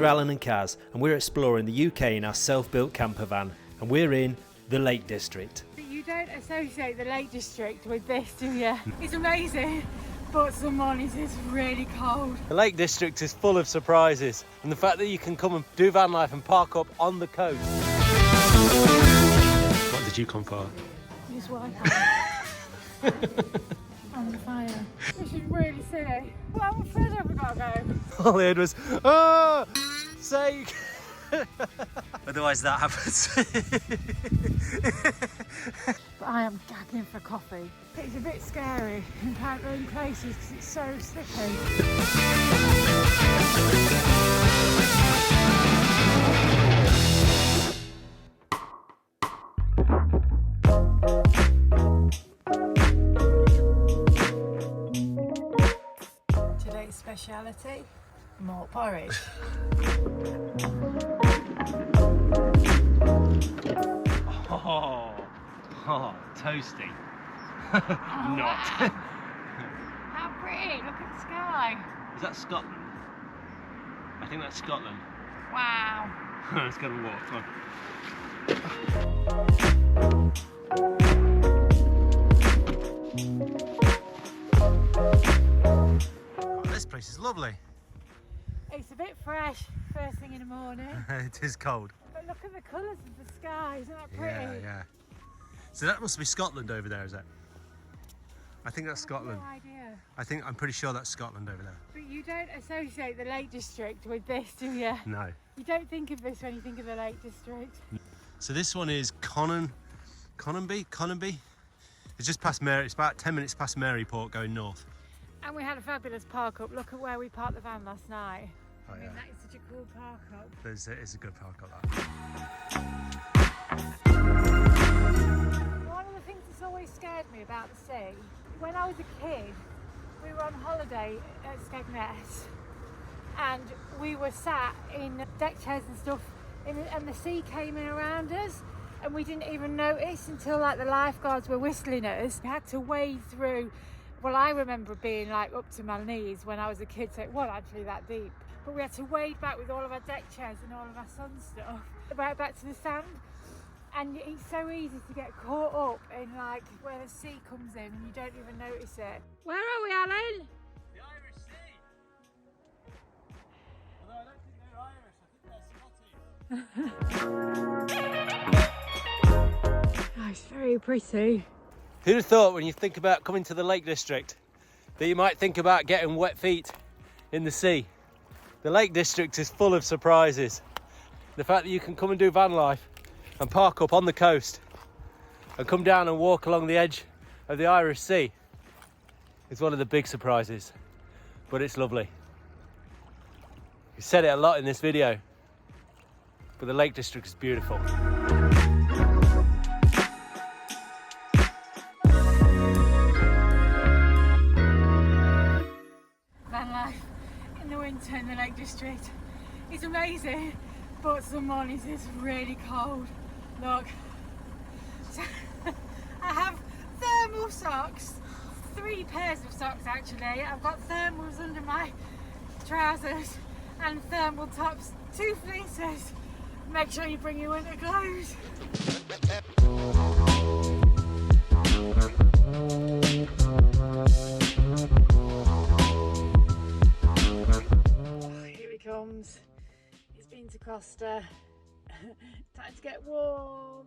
we're Alan and Kaz, and we're exploring the UK in our self-built camper van, and we're in the Lake District. But you don't associate the Lake District with this, do you? It's amazing, but some mornings it's really cold. The Lake District is full of surprises, and the fact that you can come and do van life and park up on the coast. What did you come for? Just on the fire. This is really silly. Well, I'm afraid I've got to go. All I heard was, oh, sake. Otherwise that happens. But I am gagging for coffee. It's a bit scary encountering places because it's so slippy. Today's speciality, malt porridge. Oh, toasty. Oh, Not. wow. How pretty, look at the sky. Is that Scotland? I think that's Scotland. Wow. Let's go and walk, come on. Oh, this place is lovely. It's a bit fresh first thing in the morning. It is cold. But look at the colours of the sky, isn't that pretty? Yeah, yeah. So that must be Scotland over there, is it? I think that's Scotland. No idea. I'm pretty sure that's Scotland over there. But you don't associate the Lake District with this, do you? No. You don't think of this when you think of the Lake District. So this one is Cononby. It's just past Mary. It's about 10 minutes past Maryport going north. And we had a fabulous park up. Look at where we parked the van last night. Oh, I mean, yeah. that is such a cool park up. It's a good park up that. One of the things that's always scared me about the sea, when I was a kid, we were on holiday at Skegness and we were sat in deck chairs and stuff and the sea came in around us and we didn't even notice until like the lifeguards were whistling at us. We had to wade through, well, I remember being like up to my knees when I was a kid, so it wasn't actually that deep. But we had to wade back with all of our deck chairs and all of our sun stuff right back to the sand. And it's so easy to get caught up in like where the sea comes in and you don't even notice it. Where are we, Alan? The Irish Sea. Although I don't think they're Irish, I think they're Scottish. Oh, it's very pretty. Who'd have thought when you think about coming to the Lake District that you might think about getting wet feet in the sea? The Lake District is full of surprises. The fact that you can come and do van life and park up on the coast and come down and walk along the edge of the Irish Sea is one of the big surprises, but it's lovely. We said it a lot in this video, but the Lake District is beautiful. Van life in the winter in the Lake District is amazing, but some mornings it's really cold. Look, so I have thermal socks, 3 pairs of socks actually. I've got thermals under my trousers and thermal tops, 2 fleeces. Make sure you bring your winter clothes. Here he comes. He's been to Costa. Time to get warm.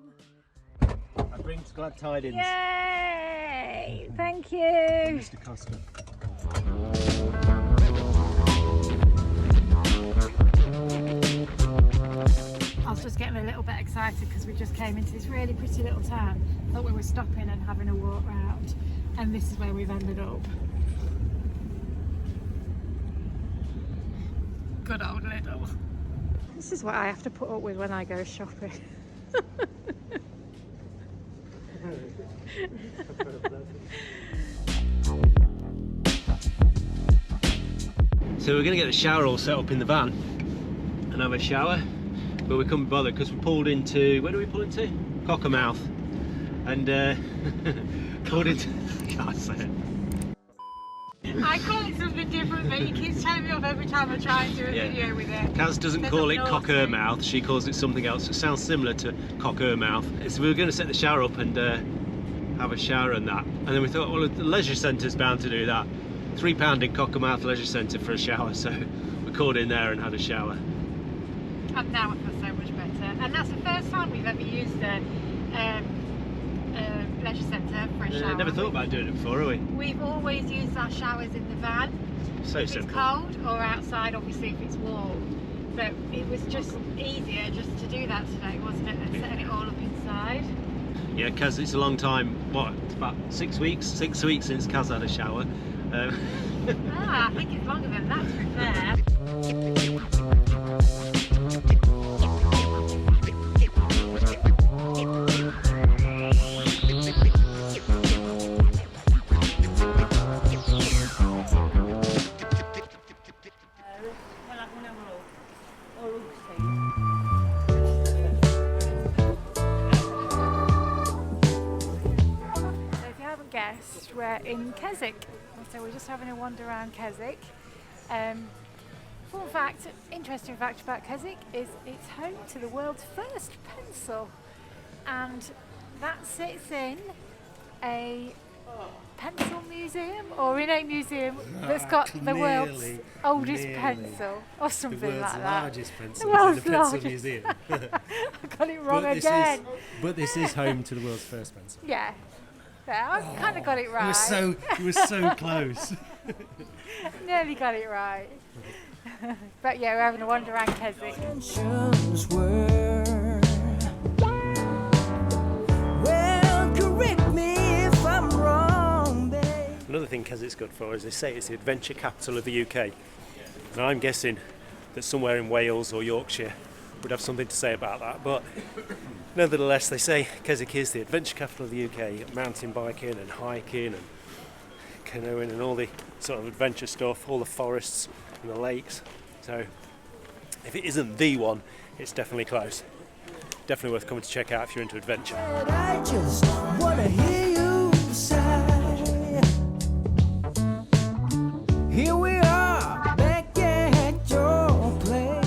I bring glad tidings. Yay! Thank you. Mr. Costa. I was just getting a little bit excited because we just came into this really pretty little town. Thought we were stopping and having a walk round, and this is where we've ended up. Good old Lidl. This is what I have to put up with when I go shopping. So we're going to get the shower all set up in the van and have a shower, but we couldn't bother because we pulled into, where do we pull into? Cockermouth, and pulled into, can't say it. I call it something different but he keeps telling me off every time I try and do a video with it. Kaz doesn't Says call I'm it naughty. cock-her-mouth, she calls it something else. It sounds similar to cock-her-mouth. So we were going to set the shower up and have a shower and that. And then we thought, well, the leisure centre's bound to do that. £3 in Cockermouth Leisure Centre for a shower, so we called in there and had a shower. And now I feel so much better. And that's the first time we've ever used a leisure centre for a shower. Never thought about doing it before, have we? We've always used our showers in the van. So if simple. it's cold, or outside, obviously, if it's warm. But it was just easier just to do that today, wasn't it? Than setting it all up inside. Yeah, Kaz, it's a long time. What? It's about 6 weeks? 6 weeks since Kaz had a shower. I think it's longer than that, to be fair. Guest, we're in Keswick, so we're just having a wander around Keswick. Fun fact, interesting fact about Keswick is it's home to the world's first pencil, and that sits in a pencil museum, or in a museum that's got the world's oldest pencil, or something like that. The largest pencil The is in world's the Pencil largest. Museum. I got it wrong again. But this is home to the world's first pencil. Yeah, I kind of got it right. You were so close. Nearly got it right. But yeah, we're having a wander around Keswick. Another thing Keswick's good for is they say it's the adventure capital of the UK. And I'm guessing that somewhere in Wales or Yorkshire would have something to say about that. But nevertheless, they say Keswick is the adventure capital of the UK. Mountain biking and hiking and canoeing and all the sort of adventure stuff, all the forests and the lakes. So if it isn't the one, it's definitely close. Definitely worth coming to check out if you're into adventure. I just wanna hear you sigh. Here we are, back at your place.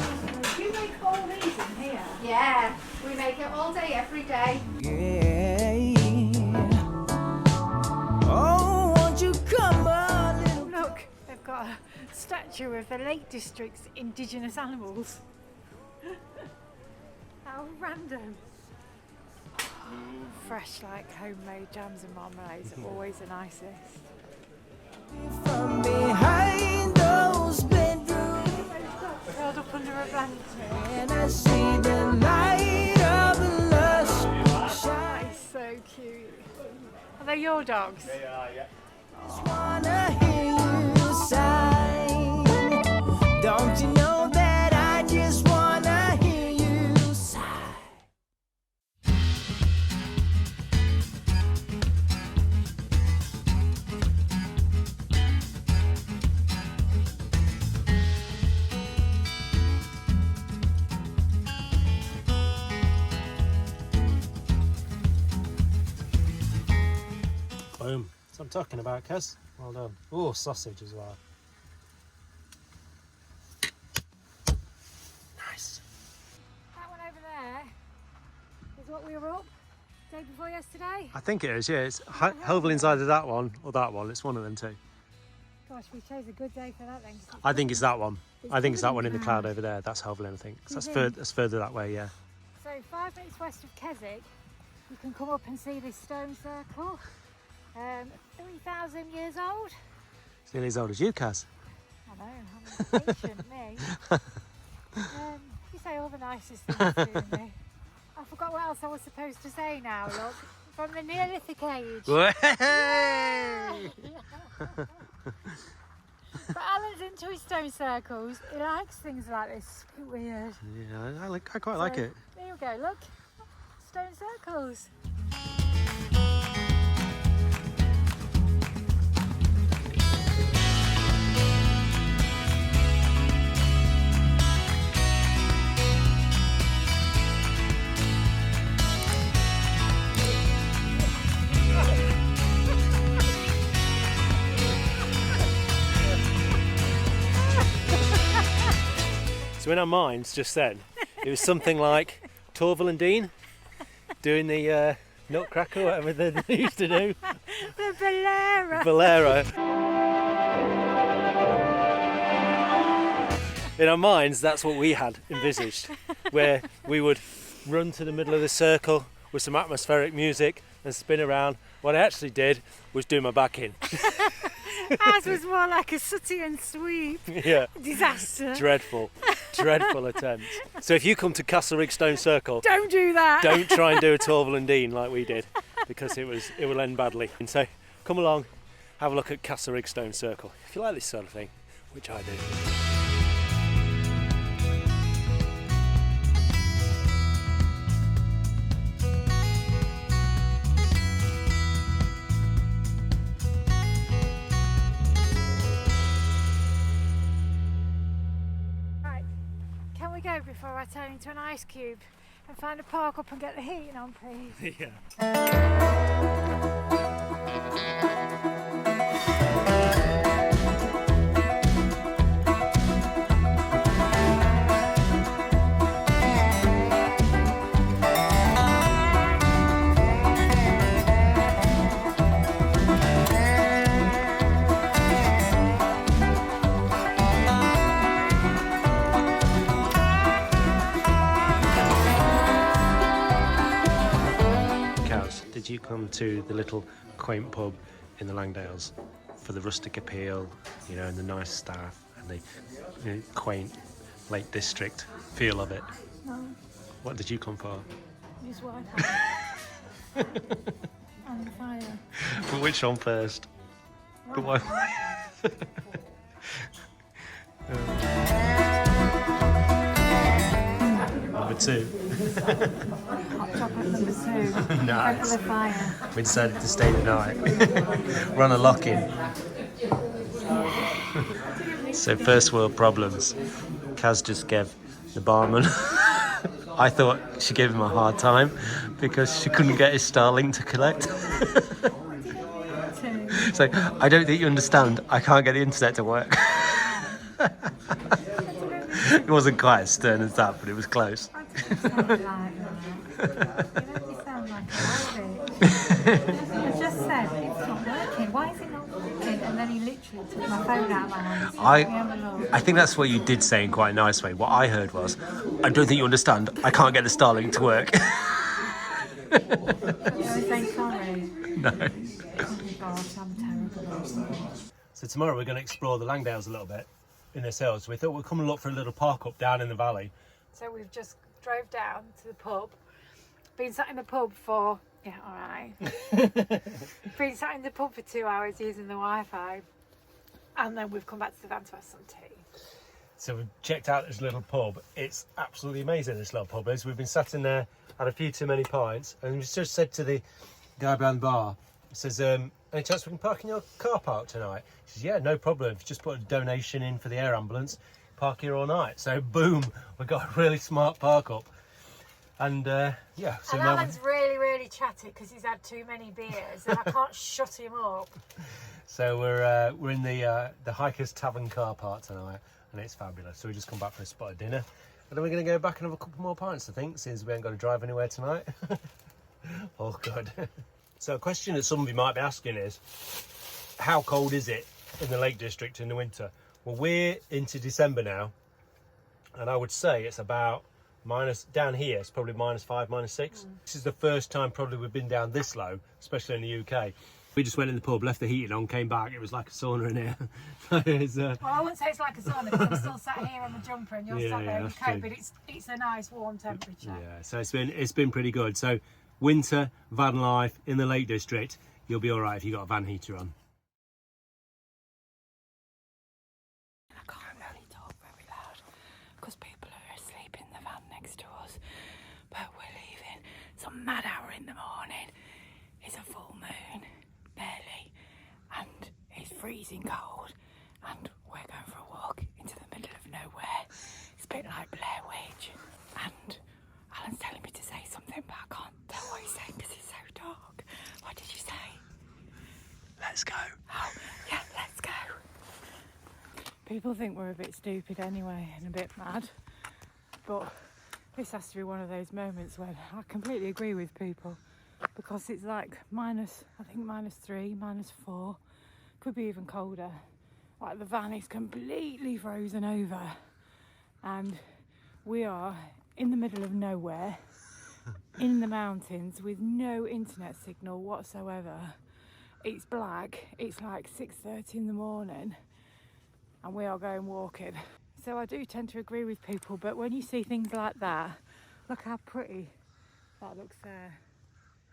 You make all these in here? Yeah, we make it all day, every day. Yeah. Oh, won't you come a little? Look, they've got a statue of the Lake District's indigenous animals. How random. Fresh, like homemade jams and marmalades are always the nicest. From behind those bedrooms, Curled up under a blanket. and I see the light of the lust shine. That is so cute. Are they your dogs? They are, yeah. Just wanna hear you sigh. Don't you know that I just wanna hear you sigh? Boom. That's what I'm talking about, Kaz. Well done. Oh, sausage as well. Nice. That one over there is what we were up day before yesterday. I think it is, yeah. It's Helvlin's either that one or that one. It's one of them two. Gosh, we chose a good day for that then. 'Cause I think it's that one. I think it's that one in the cloud. cloud over there. That's Helvlin, I think. 'Cause You that's think? that's further that way, yeah. So 5 minutes west of Keswick, you can come up and see this stone circle. 3,000 years old. It's nearly as old as you, Kaz. I know, I'm ancient, me. You say all the nicest things to me. I forgot what else I was supposed to say now, look. From the Neolithic age. Hey! But Alan's into his stone circles. He likes things like this. It's a bit weird. Yeah, I quite like So, it. There you go, look. Stone circles. So in our minds just then, it was something like Torval and Dean doing the Nutcracker, whatever they used to do. The Bolero. Bolero. In our minds, that's what we had envisaged, where we would run to the middle of the circle with some atmospheric music and spin around. What I actually did was do my back in. Ours was more like a sooty and sweep. Yeah. Disaster. Dreadful attempt. So if you come to Castlerigg Stone Circle, Don't do that. don't try and do a Torval and Dean like we did, because it will end badly. And so come along, have a look at Castlerigg Stone Circle if you like this sort of thing, which I do. Right, can we go before I turn into an ice cube and find a park up and get the heating on, please? Yeah. Did you come to the little quaint pub in the Langdales for the rustic appeal, you know, and the nice staff and the quaint Lake District feel of it? No, What did you come for? just one. On the fire. But which one first? The one. Number 2. Hot chocolate number 2. Nice. Over the fire. We decided to stay the night. We're on a lock-in. So first world problems. Kaz just gave the barman. I thought she gave him a hard time because she couldn't get his Starlink to collect. 2. So I don't think you understand. I can't get the internet to work. It wasn't quite as stern as that, but it was close. I didn't sound like that. You sound like a rabbit. I just said, it's not working. Why is it not working? And then he literally took my phone out of my hand. So let me have a look. I think that's what you did say in quite a nice way. What I heard was, I don't think you understand. I can't get the Starlink to work. You always say sorry. No. Oh gosh, I'm terrible. So tomorrow we're going to explore the Langdales a little bit in this hills. So we thought we'd come and look for a little park up down in the valley. So we've just drove down to the pub. Been sat in the pub for, yeah, all right. Been sat in the pub for 2 hours using the Wi-Fi. And then we've come back to the van to have some tea. So we've checked out this little pub. It's absolutely amazing, this little pub is. We've been sat in there, had a few too many pints, and we just said to the guy behind the bar, he says, any chance we can park in your car park tonight? He says, yeah, no problem. If you just put a donation in for the air ambulance, park here all night. So boom, we got a really smart park up. And yeah. So and now Alan's really chatty because he's had too many beers and I can't shut him up. So we're in the Hikers Tavern car park tonight, and it's fabulous. So we just come back for a spot of dinner, and then we're going to go back and have a couple more pints, I think, since we ain't got to drive anywhere tonight. Oh, good. So a question that somebody might be asking is, how cold is it in the Lake District in the winter? Well, we're into December now, and I would say it's about down here, it's probably -5, -6. This is the first time probably we've been down this low, especially in the UK. We just went in the pub, left the heating on, came back, it was like a sauna in here. Well, I wouldn't say it's like a sauna because I'm still sat here on the jumper and you're sat there in your that's coat, true. but it's a nice warm temperature. Yeah, so it's been pretty good. So winter, van life in the Lake District, you'll be all right if you've got a van heater on. I can't really talk very loud because people are asleep in the van next to us, but we're leaving some mad hour in the morning. It's a full moon, barely, and it's freezing cold, and we're going for a walk into the middle of nowhere. It's a bit like Blair Witch, and Alan's telling me to say something, but I can't tell what he's saying because it's so dark. What did you say? Let's go. Oh, yeah, let's go. People think we're a bit stupid anyway and a bit mad. but this has to be one of those moments when I completely agree with people, because it's like minus, I think -3, -4, could be even colder. Like the van is completely frozen over and we are in the middle of nowhere in the mountains with no internet signal whatsoever. It's black, it's like 6:30 in the morning and we are going walking. So I do tend to agree with people, but when you see things like that, look how pretty that looks there.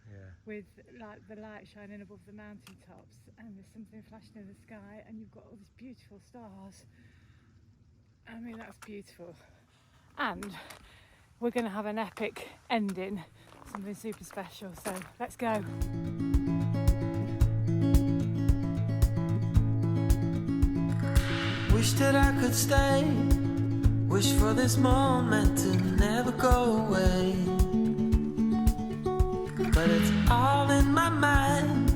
Yeah. With like the light shining above the mountain tops and there's something flashing in the sky and you've got all these beautiful stars. I mean, that's beautiful. And we're going to have an epic ending, something super special, so let's go. Wish that I could stay. Wish for this moment to never go away. But it's all in my mind.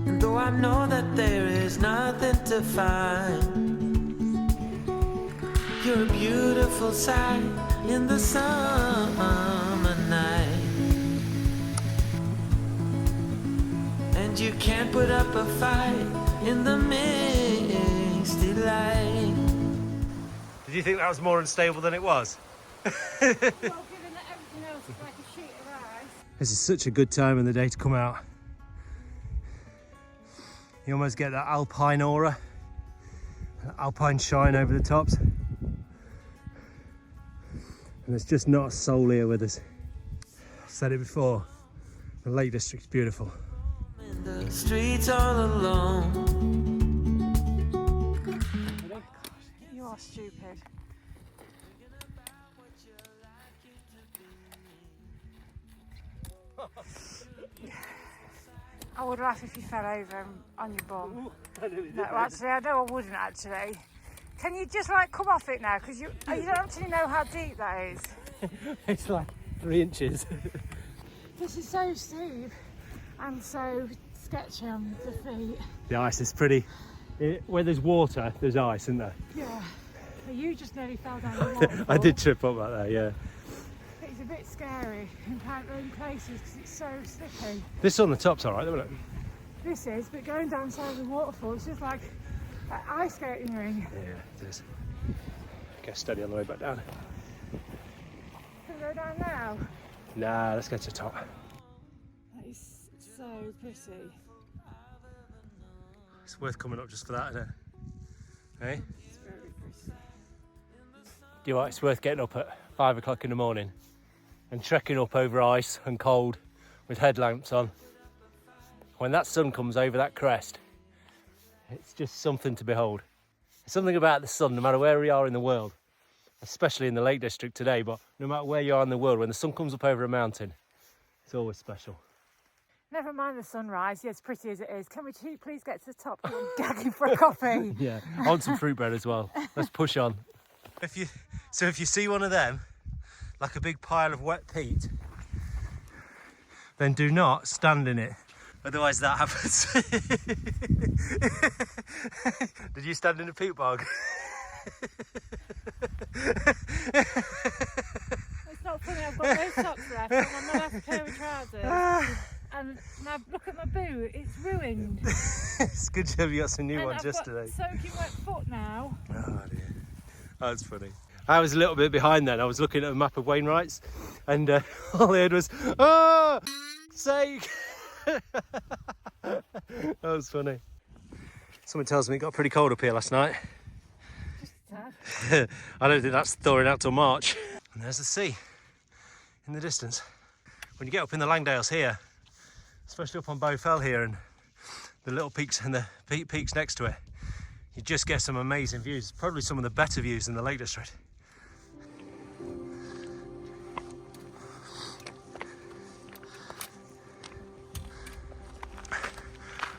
And though I know that there is nothing to find, you're a beautiful sight in the summer night. And you can't put up a fight in the misty light. Did you think that was more unstable than it was? Well, given that everything else is like a sheet of ice. This is such a good time in the day to come out. You almost get that alpine aura, that alpine shine over the tops. And there's just not a soul here with us. I've said it before, the Lake District's beautiful. In the streets all alone. You are stupid. I would laugh if you fell over on your bum. No, actually, I know I wouldn't actually. Can you just like come off it now? Because you don't actually know how deep that is. It's like 3 inches. This is so steep and so sketchy on the feet. The ice is pretty. Where there's water, there's ice, isn't there? Yeah. You just nearly fell down the waterfall. I did trip up like that, yeah. It's a bit scary in places because it's so slippy. This on the top's alright, isn't it? This is, but going down side of the waterfall, it's just like an ice skating ring. Yeah, it is. Get steady on the way back down. Can we go down now? Nah, let's get to the top. That is so pretty. It's worth coming up just for that, isn't it? Hey? It's very pretty. Do you know what? It's worth getting up at 5 o'clock in the morning and trekking up over ice and cold with headlamps on. When that sun comes over that crest, it's just something to behold. There's something about the sun, no matter where we are in the world, especially in the Lake District today, but no matter where you are in the world, when the sun comes up over a mountain, it's always special. Never mind the sunrise, yeah, as pretty as it is. Can we please get to the top? I'm gagging for a coffee. Yeah, I want some fruit bread as well. Let's push on. If you see one of them, like a big pile of wet peat, then do not stand in it. Otherwise that happens. Did you stand in a peat bog? It's not funny, I've got no socks left and my last pair of trousers. And now look at my boot, it's ruined. It's good job you got some new And ones I've yesterday. got soaking wet foot now. Oh dear. That's funny. I was a little bit behind then. I was looking at a map of Whorneyside and all I heard was, oh, sake. That was funny. Someone tells me it got pretty cold up here last night. Just a tad. I don't think that's thawing out till March. And there's the sea in the distance. When you get up in the Langdales here, especially up on Bowfell here and the little peaks and the peaks next to it, you just get some amazing views. Probably some of the better views in the Lake District.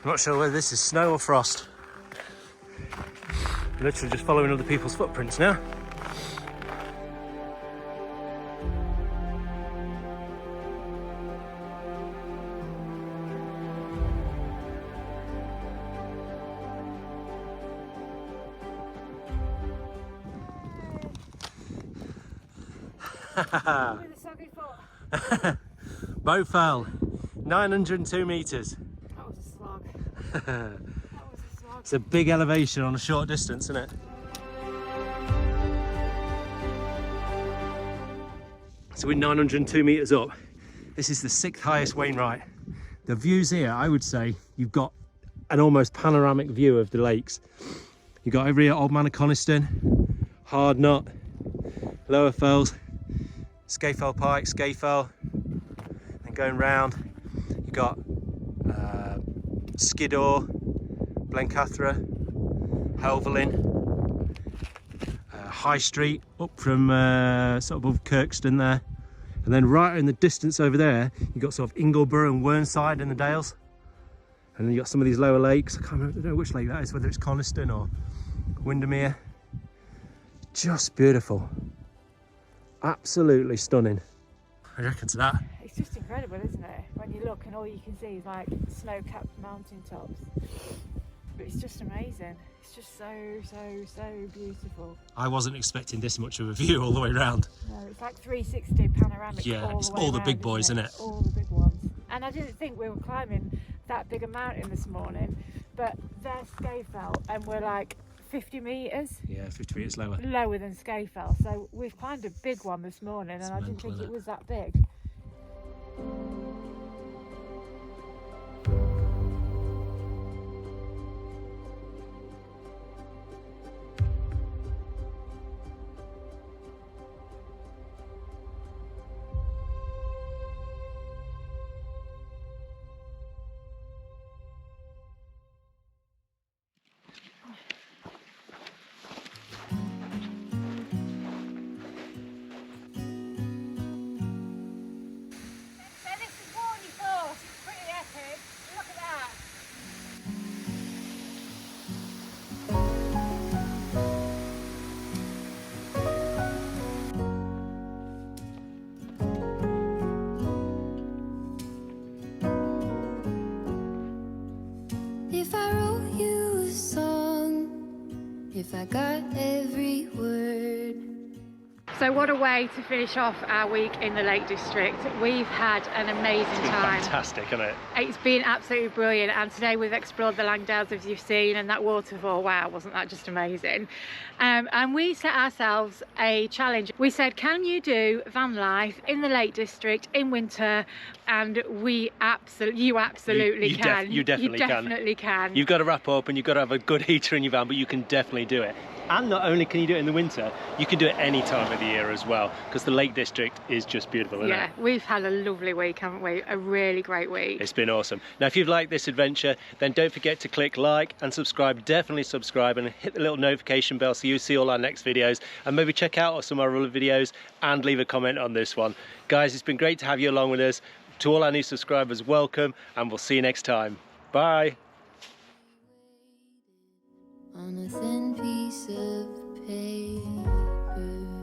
I'm not sure whether this is snow or frost. Literally just following other people's footprints now. With a soggy foot. Boat fell. 902 metres. That was a slog. That was a slog. It's a big elevation on a short distance, isn't it? So we're 902 metres up. This is the 6th highest Wainwright. The views here, I would say, you've got an almost panoramic view of the lakes. You've got over here Old Man of Coniston, Hard Knot, Lower Fells, Scafell Pike, Scafell, and going round, you've got Skiddaw, Blencathra, Helvellyn, High Street up from sort of above Kirkston there, and then right in the distance over there you've got sort of Ingleborough and Whorneyside in the Dales, and then you've got some of these lower lakes. I don't know which lake that is, whether it's Coniston or Windermere. Just beautiful, absolutely stunning. I reckon to that. It's just incredible, isn't it? When you look and all you can see is like snow-capped mountain tops. But it's just amazing. It's just so beautiful. I wasn't expecting this much of a view all the way around. No, it's like 360 panoramic. Yeah, all it's the way all the around, big boys, isn't it? All the big ones. And I didn't think we were climbing that big a mountain this morning, but there's Scafell and we're like 50 metres. Yeah, 50 metres lower. Lower than Scafell. So we've climbed a big one this morning and I didn't mental, think isn't it it? was that big. So this is Whorneyside Force. It's pretty epic. Look at that. If I wrote you a song, if I got every word. So what a way to finish off our week in the Lake District. We've had an amazing time. Fantastic, isn't it? It's been absolutely brilliant, and today we've explored the Langdales, as you've seen, and that waterfall. Wow, wasn't that just amazing? And we set ourselves a challenge. We said, can you do van life in the Lake District in winter? And you absolutely can. You definitely can. You've got to wrap up and you've got to have a good heater in your van, but you can definitely do it. And not only can you do it in the winter, you can do it any time of the year as well, because the Lake District is just beautiful, isn't it? Yeah, we've had a lovely week, haven't we? A really great week. It's been awesome. Now, if you've liked this adventure, then don't forget to click like and subscribe. Definitely subscribe and hit the little notification bell so you see all our next videos, and maybe check out some of our other videos and leave a comment on this one. Guys, it's been great to have you along with us. To all our new subscribers, welcome, and we'll see you next time. Bye. On a thin piece of paper.